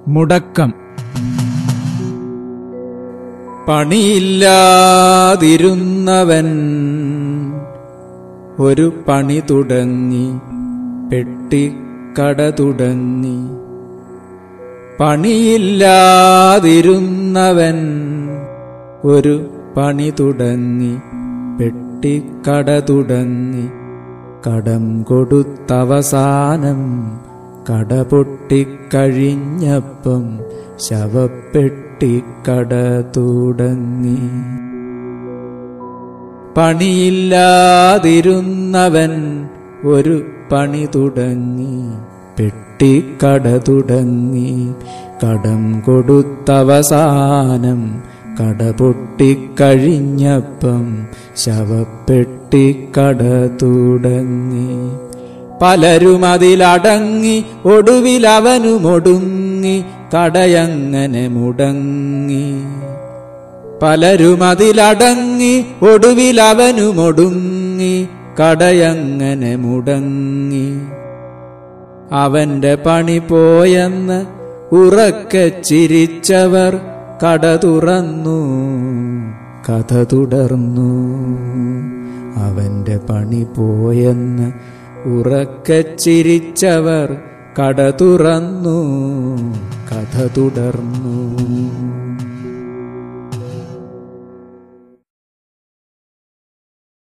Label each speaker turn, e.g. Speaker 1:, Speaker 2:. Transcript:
Speaker 1: മുടക്കം.
Speaker 2: പണിയില്ലാതിരുന്നവൻ ഒരു പണി തുടങ്ങി, പെട്ടിക്കട തുടങ്ങി. പണിയില്ലാതിരുന്നവൻ ഒരു പണി തുടങ്ങി, പെട്ടിക്കട തുടങ്ങി. കടം കൊടുത്തവസാനം കട പൊട്ടിക്കഴിഞ്ഞപ്പം ശവപ്പെട്ടിക്കട തുടങ്ങി. പണിയില്ലാതിരുന്നവൻ ഒരു പണി തുടങ്ങി, പെട്ടിക്കട തുടങ്ങി. കടം കൊടുത്തവസാനം കട പൊട്ടിക്കഴിഞ്ഞപ്പം ശവപ്പെട്ടിക്കട തുടങ്ങി. പലരും അതിലടങ്ങി, ഒടുവിലവനുമൊടുങ്ങി, കടയങ്ങനെ മുടങ്ങി. പലരും അതിലടങ്ങി, ഒടുവിലവനുമൊടുങ്ങി, കടയങ്ങനെ മുടങ്ങി. അവന്റെ പണി പോയെന്ന് ഉറക്കെ ചിരിച്ചവർ കട തുറന്നു, കഥ തുടർന്നു. അവന്റെ പണി പോയെന്ന് ഉറക്കെ ചിരിച്ചവർ കട തുറന്നു, കഥ തുടർന്നു.